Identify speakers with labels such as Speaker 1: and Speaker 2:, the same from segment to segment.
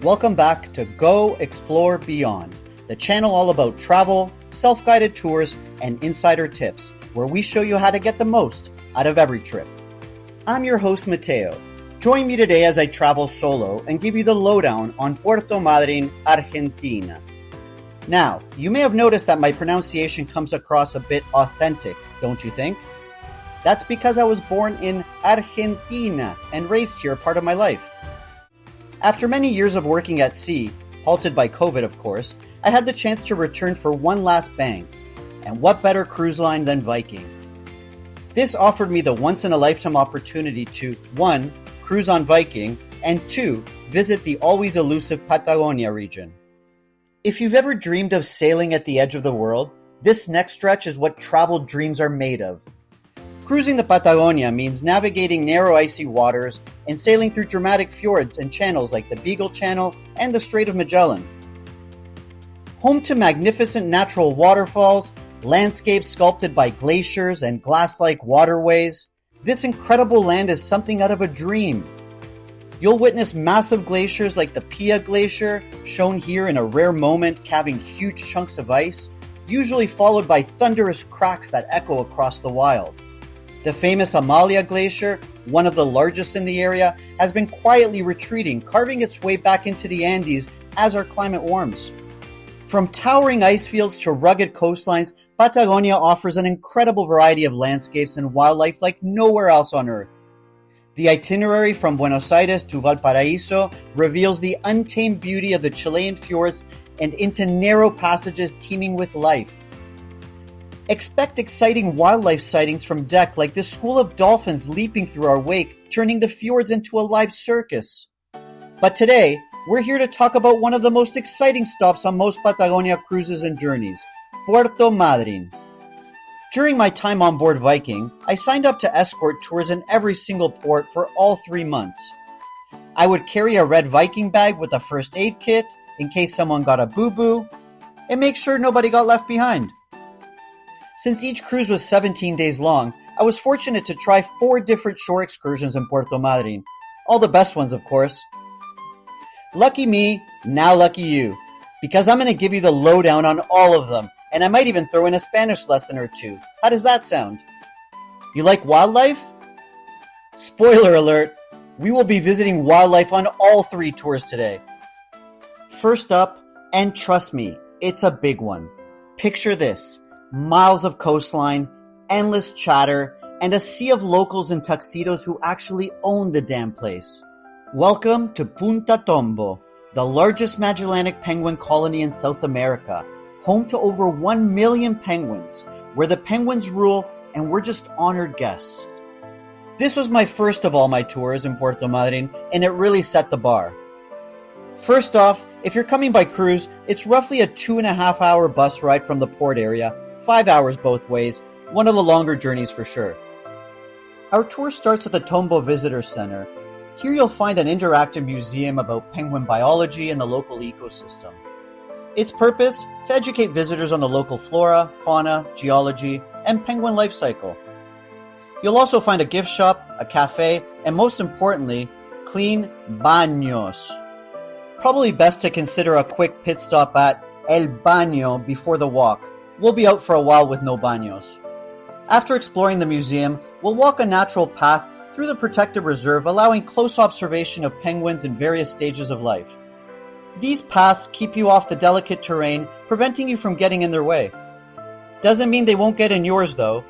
Speaker 1: Welcome back to Go Explore Beyond, the channel all about travel, self-guided tours, and insider tips, where we show you how to get the most out of every trip. I'm your host, Mateo. Join me today as I travel solo and give you the lowdown on Puerto Madryn, Argentina. Now, you may have noticed that my pronunciation comes across a bit authentic, don't you think? That's because I was born in Argentina and raised here part of my life. After many years of working at sea, halted by COVID of course, I had the chance to return for one last bang. And what better cruise line than Viking? This offered me the once-in-a-lifetime opportunity to 1. Cruise on Viking, and 2. Visit the always elusive Patagonia region. If you've ever dreamed of sailing at the edge of the world, this next stretch is what travel dreams are made of. Cruising the Patagonia means navigating narrow icy waters and sailing through dramatic fjords and channels like the Beagle Channel and the Strait of Magellan. Home to magnificent natural waterfalls, landscapes sculpted by glaciers and glass-like waterways, this incredible land is something out of a dream. You'll witness massive glaciers like the Pehuen Glacier, shown here in a rare moment calving huge chunks of ice, usually followed by thunderous cracks that echo across the wild. The famous Amalia Glacier, one of the largest in the area, has been quietly retreating, carving its way back into the Andes as our climate warms. From towering ice fields to rugged coastlines, Patagonia offers an incredible variety of landscapes and wildlife like nowhere else on Earth. The itinerary from Buenos Aires to Valparaíso reveals the untamed beauty of the Chilean fjords and into narrow passages teeming with life. Expect exciting wildlife sightings from deck like this school of dolphins leaping through our wake, turning the fjords into a live circus. But today, we're here to talk about one of the most exciting stops on most Patagonia cruises and journeys, Puerto Madryn. During my time on board Viking, I signed up to escort tours in every single port for all 3 months. I would carry a red Viking bag with a first aid kit in case someone got a boo-boo, and make sure nobody got left behind. Since each cruise was 17 days long, I was fortunate to try 4 different shore excursions in Puerto Madryn. All the best ones, of course. Lucky me, now lucky you, because I'm going to give you the lowdown on all of them, and I might even throw in a Spanish lesson or 2. How does that sound? You like wildlife? Spoiler alert, we will be visiting wildlife on all 3 tours today. First up, and trust me, it's a big one. Picture this. Miles of coastline, endless chatter, and a sea of locals in tuxedos who actually own the damn place. Welcome to Punta Tombo, the largest Magellanic penguin colony in South America, home to over 1 million penguins, where the penguins rule and we're just honored guests. This was my first of all my tours in Puerto Madryn, and it really set the bar. First off, if you're coming by cruise, it's roughly a 2.5-hour bus ride from the port area, 5 hours both ways, one of the longer journeys for sure. Our tour starts at the Tombo Visitor Center. Here you'll find an interactive museum about penguin biology and the local ecosystem. Its purpose? To educate visitors on the local flora, fauna, geology, and penguin life cycle. You'll also find a gift shop, a cafe, and most importantly, clean baños. Probably best to consider a quick pit stop at El Baño before the walk. We'll be out for a while with no baños. After exploring the museum, we'll walk a natural path through the protected reserve, allowing close observation of penguins in various stages of life. These paths keep you off the delicate terrain, preventing you from getting in their way. Doesn't mean they won't get in yours though.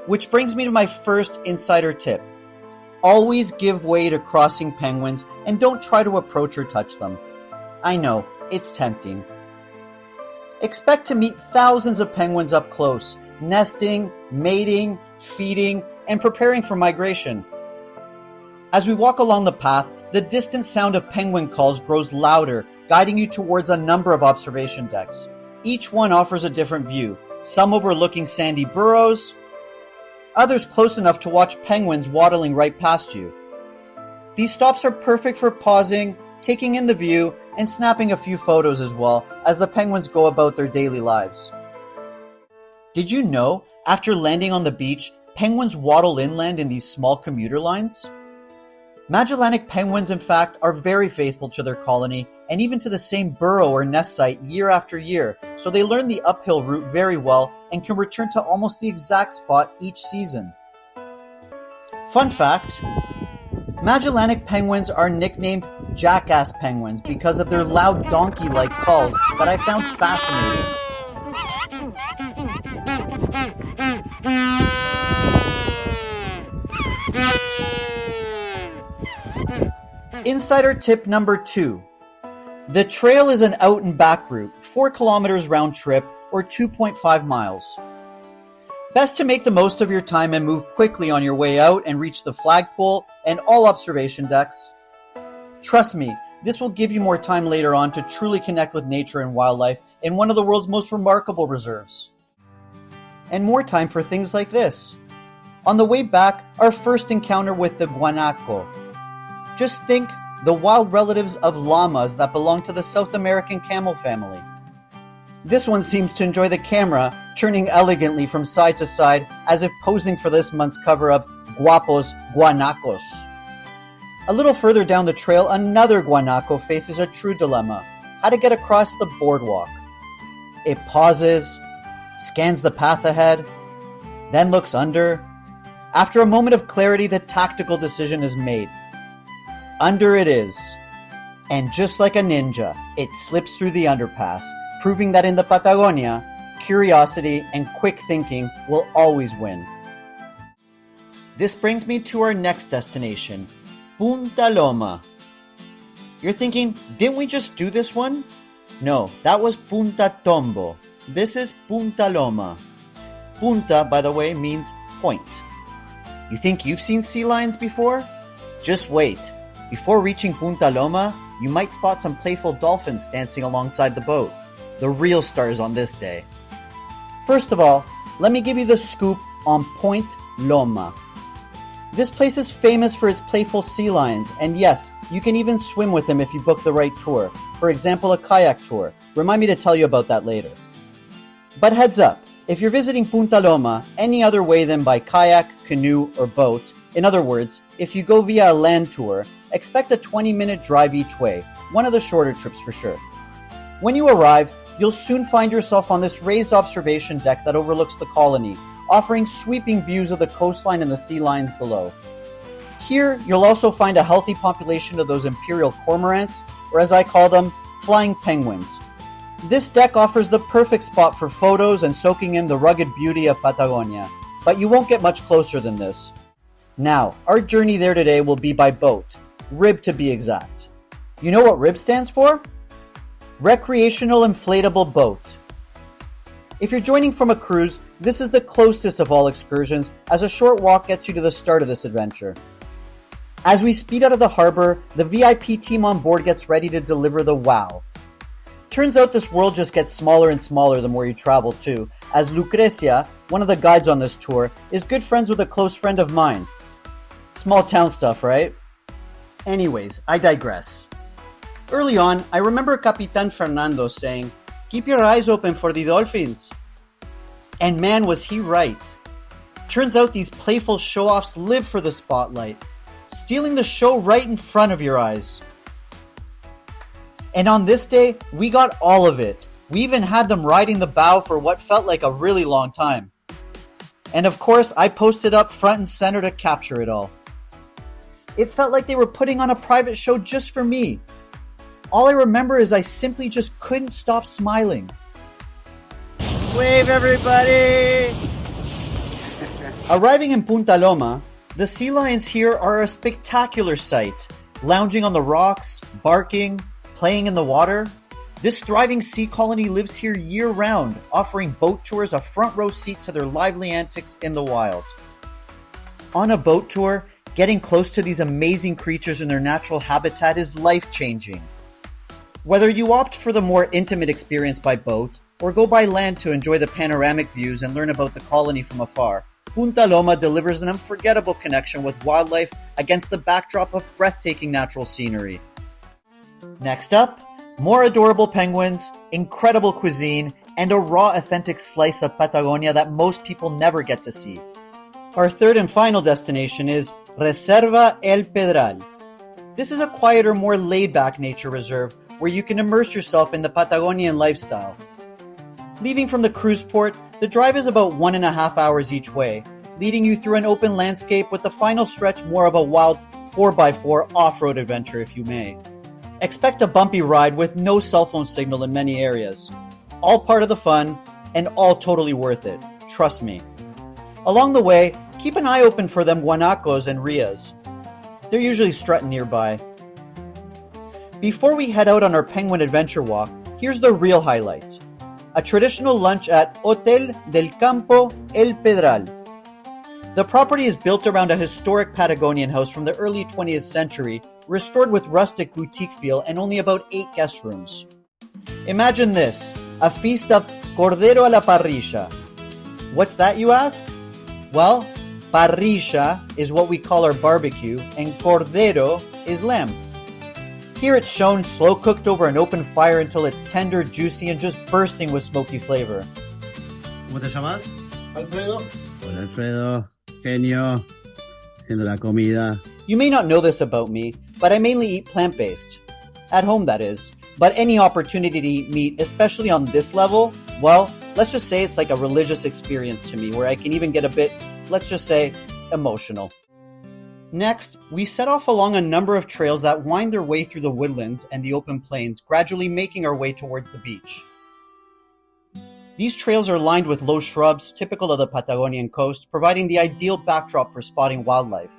Speaker 1: Which brings me to my first insider tip. Always give way to crossing penguins and don't try to approach or touch them. I know, it's tempting. Expect to meet thousands of penguins up close, nesting, mating, feeding, and preparing for migration. As we walk along the path, the distant sound of penguin calls grows louder, guiding you towards a number of observation decks. Each one offers a different view, some overlooking sandy burrows, others close enough to watch penguins waddling right past you. These stops are perfect for pausing, taking in the view, and snapping a few photos as well as the penguins go about their daily lives. Did you know, after landing on the beach, penguins waddle inland in these small commuter lines? Magellanic penguins, in fact, are very faithful to their colony and even to the same burrow or nest site year after year, so they learn the uphill route very well and can return to almost the exact spot each season. Fun fact, Magellanic penguins are nicknamed jackass penguins because of their loud donkey-like calls that I found fascinating. Insider tip number 2. The trail is an out and back route, 4 kilometers round trip or 2.5 miles. Best to make the most of your time and move quickly on your way out and reach the flagpole and all observation decks. Trust me, this will give you more time later on to truly connect with nature and wildlife in one of the world's most remarkable reserves. And more time for things like this. On the way back, our first encounter with the guanaco. Just think, the wild relatives of llamas that belong to the South American camel family. This one seems to enjoy the camera, turning elegantly from side to side as if posing for this month's cover of Guapos Guanacos. A little further down the trail, another guanaco faces a true dilemma: how to get across the boardwalk. It pauses, scans the path ahead, then looks under. After a moment of clarity, the tactical decision is made. Under it is. And just like a ninja, it slips through the underpass, proving that in the Patagonia, curiosity and quick thinking will always win. This brings me to our next destination, Punta Loma. You're thinking, didn't we just do this one? No, that was Punta Tombo. This is Punta Loma. Punta, by the way, means point. You think you've seen sea lions before? Just wait. Before reaching Punta Loma, you might spot some playful dolphins dancing alongside the boat. The real stars on this day. First of all, let me give you the scoop on Point Loma. This place is famous for its playful sea lions, and yes, you can even swim with them if you book the right tour. For example, a kayak tour. Remind me to tell you about that later. But heads up, if you're visiting Punta Loma any other way than by kayak, canoe, or boat, in other words, if you go via a land tour, expect a 20-minute drive each way, one of the shorter trips for sure. When you arrive, you'll soon find yourself on this raised observation deck that overlooks the colony, offering sweeping views of the coastline and the sea lions below. Here, you'll also find a healthy population of those imperial cormorants, or as I call them, flying penguins. This deck offers the perfect spot for photos and soaking in the rugged beauty of Patagonia, but you won't get much closer than this. Now, our journey there today will be by boat, RIB to be exact. You know what RIB stands for? Recreational Inflatable Boat. If you're joining from a cruise, this is the closest of all excursions, as a short walk gets you to the start of this adventure. As we speed out of the harbor, the VIP team on board gets ready to deliver the wow. Turns out this world just gets smaller and smaller the more you travel too, as Lucrecia, one of the guides on this tour, is good friends with a close friend of mine. Small town stuff, right? Anyways, I digress. Early on, I remember Capitán Fernando saying, "Keep your eyes open for the dolphins." And man, was he right. Turns out these playful show-offs live for the spotlight, stealing the show right in front of your eyes. And on this day, we got all of it. We even had them riding the bow for what felt like a really long time. And of course, I posted up front and center to capture it all. It felt like they were putting on a private show just for me. All I remember is I simply just couldn't stop smiling. Wave, everybody! Arriving in Punta Loma, the sea lions here are a spectacular sight. Lounging on the rocks, barking, playing in the water. This thriving sea colony lives here year-round, offering boat tours a front row seat to their lively antics in the wild. On a boat tour, getting close to these amazing creatures in their natural habitat is life-changing. Whether you opt for the more intimate experience by boat, or go by land to enjoy the panoramic views and learn about the colony from afar, Punta Loma delivers an unforgettable connection with wildlife against the backdrop of breathtaking natural scenery. Next up, more adorable penguins, incredible cuisine, and a raw, authentic slice of Patagonia that most people never get to see. Our third and final destination is Reserva El Pedral, This is a quieter, more laid-back nature reserve where you can immerse yourself in the Patagonian lifestyle. Leaving from the cruise port, the drive is about 1.5 hours each way, leading you through an open landscape with the final stretch more of a wild 4x4 off-road adventure, if you may. Expect a bumpy ride with no cell phone signal in many areas. All part of the fun, and all totally worth it. Trust me. Along the way, keep an eye open for them guanacos and rias. They're usually strutting nearby. Before we head out on our Pehuen adventure walk, here's the real highlight. A traditional lunch at Hotel del Campo El Pedral. The property is built around a historic Patagonian house from the early 20th century, restored with rustic boutique feel and only about 8 guest rooms. Imagine this, a feast of cordero a la parrilla. What's that, you ask? Well, parrilla is what we call our barbecue, and cordero is lamb. Here it's shown slow cooked over an open fire until it's tender, juicy, and just bursting with smoky flavor.
Speaker 2: ¿Cómo te llamas?
Speaker 3: Alfredo.
Speaker 2: Hola Alfredo, genio, haciendo la comida.
Speaker 1: You may not know this about me, but I mainly eat plant-based. At home, that is. But any opportunity to eat meat, especially on this level, well, let's just say it's like a religious experience to me, where I can even get a bit, let's just say, emotional. Next, we set off along a number of trails that wind their way through the woodlands and the open plains, gradually making our way towards the beach. These trails are lined with low shrubs, typical of the Patagonian coast, providing the ideal backdrop for spotting wildlife.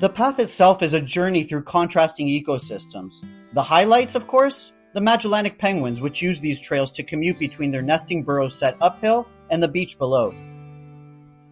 Speaker 1: The path itself is a journey through contrasting ecosystems. The highlights, of course, the Magellanic penguins, which use these trails to commute between their nesting burrows set uphill and the beach below.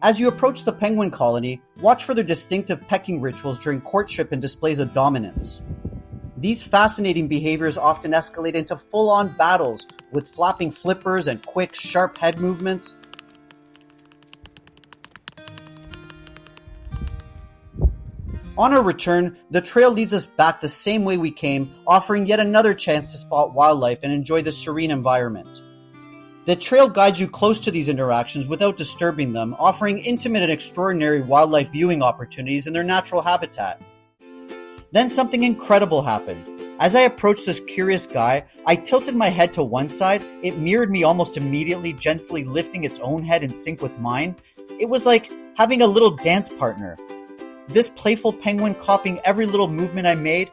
Speaker 1: As you approach the penguin colony, watch for their distinctive pecking rituals during courtship and displays of dominance. These fascinating behaviors often escalate into full-on battles with flapping flippers and quick, sharp head movements. On our return, the trail leads us back the same way we came, offering yet another chance to spot wildlife and enjoy the serene environment. The trail guides you close to these interactions without disturbing them, offering intimate and extraordinary wildlife viewing opportunities in their natural habitat. Then something incredible happened. As I approached this curious guy, I tilted my head to one side. It mirrored me almost immediately, gently lifting its own head in sync with mine. It was like having a little dance partner. This playful penguin copying every little movement I made.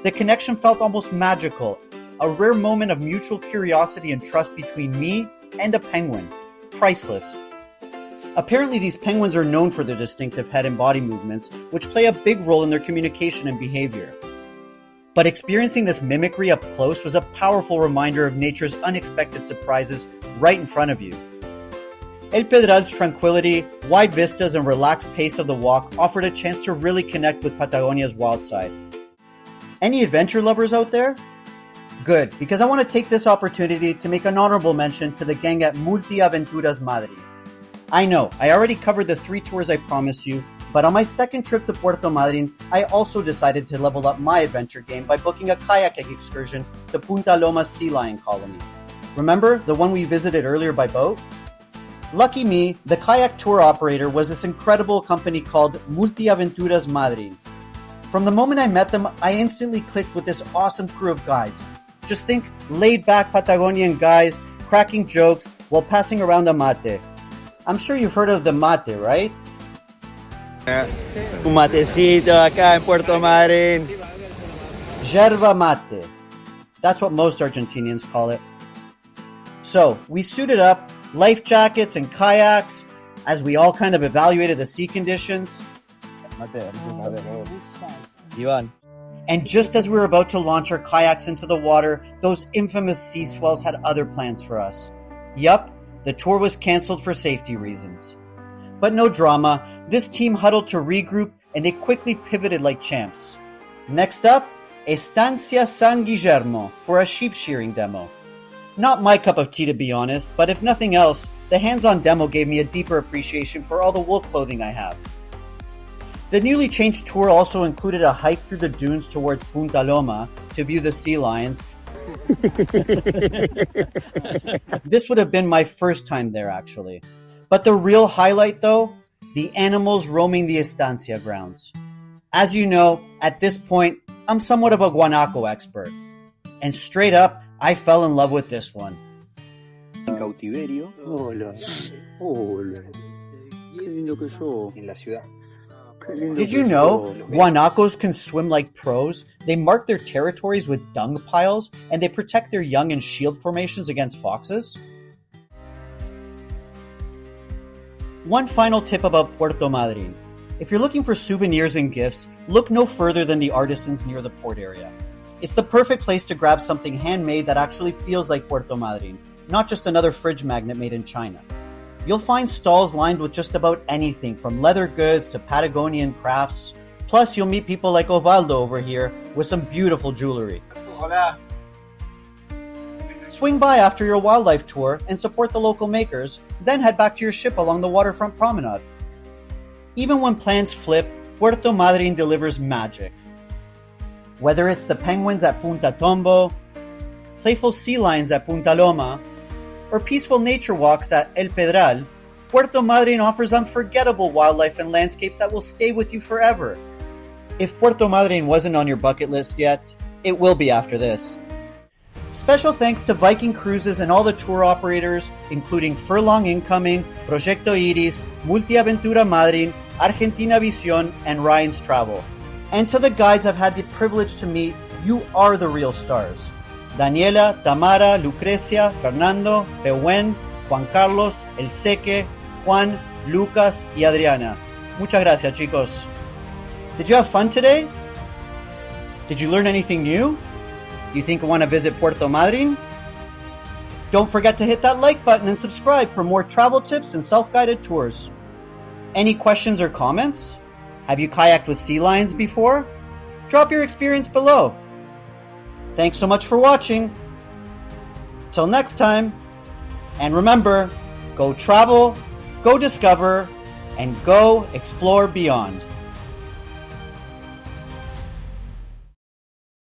Speaker 1: The connection felt almost magical. A rare moment of mutual curiosity and trust between me and a penguin. Priceless. Apparently these penguins are known for their distinctive head and body movements, which play a big role in their communication and behavior. But experiencing this mimicry up close was a powerful reminder of nature's unexpected surprises right in front of you. El Pedral's tranquility, wide vistas, and relaxed pace of the walk offered a chance to really connect with Patagonia's wild side. Any adventure lovers out there? Good, because I want to take this opportunity to make an honorable mention to the gang at Multiaventuras Madryn. I know, I already covered the 3 tours I promised you, but on my second trip to Puerto Madryn, I also decided to level up my adventure game by booking a kayaking excursion to Punta Loma sea lion colony. Remember the one we visited earlier by boat? Lucky me, the kayak tour operator was this incredible company called Multiaventuras Madryn. From the moment I met them, I instantly clicked with this awesome crew of guides. Just think laid-back Patagonian guys cracking jokes while passing around a mate. I'm sure you've heard of the mate, right?
Speaker 4: Un matecito acá en Puerto Madryn.
Speaker 1: Yerba mate. That's what most Argentinians call it. So, we suited up, life jackets and kayaks, as we all kind of evaluated the sea conditions.
Speaker 4: Iván.
Speaker 1: And just as we were about to launch our kayaks into the water, those infamous sea swells had other plans for us. Yup, the tour was canceled for safety reasons. But no drama, this team huddled to regroup and they quickly pivoted like champs. Next up, Estancia San Guillermo for a sheep shearing demo. Not my cup of tea to be honest, but if nothing else, the hands-on demo gave me a deeper appreciation for all the wool clothing I have. The newly changed tour also included a hike through the dunes towards Punta Loma to view the sea lions. This would have been my first time there actually. But the real highlight though, the animals roaming the estancia grounds. As you know, at this point, I'm somewhat of a guanaco expert. And straight up, I fell in love with this one.
Speaker 3: En cautiverio.
Speaker 5: Hola. Hola. Qué lindo que sos.
Speaker 3: En la ciudad.
Speaker 5: Qué lindo
Speaker 1: Did
Speaker 5: que
Speaker 1: you know
Speaker 5: sos.
Speaker 1: guanacos can swim like pros? They mark their territories with dung piles, and they protect their young in shield formations against foxes. One final tip about Puerto Madryn. If you're looking for souvenirs and gifts, look no further than the artisans near the port area. It's the perfect place to grab something handmade that actually feels like Puerto Madryn, not just another fridge magnet made in China. You'll find stalls lined with just about anything, from leather goods to Patagonian crafts. Plus, you'll meet people like Osvaldo over here with some beautiful jewelry.
Speaker 3: Hola.
Speaker 1: Swing by after your wildlife tour and support the local makers, then head back to your ship along the waterfront promenade. Even when plans flip, Puerto Madryn delivers magic. Whether it's the penguins at Punta Tombo, playful sea lions at Punta Loma, or peaceful nature walks at El Pedral, Puerto Madryn offers unforgettable wildlife and landscapes that will stay with you forever. If Puerto Madryn wasn't on your bucket list yet, it will be after this. Special thanks to Viking Cruises and all the tour operators, including Furlong Incoming, Proyecto, Multiaventura Madryn, Argentina Visión, and Ryan's Travel. And to the guides I've had the privilege to meet, you are the real stars. Daniela, Tamara, Lucrecia, Fernando, Pehuen, Juan Carlos, El Seque, Juan, Lucas, y Adriana. Muchas gracias, chicos. Did you have fun today? Did you learn anything new? You think you want to visit Puerto Madryn? Don't forget to hit that like button and subscribe for more travel tips and self-guided tours. Any questions or comments? Have you kayaked with sea lions before? Drop your experience below. Thanks so much for watching. Till next time, and remember, go travel, go discover, and go explore beyond.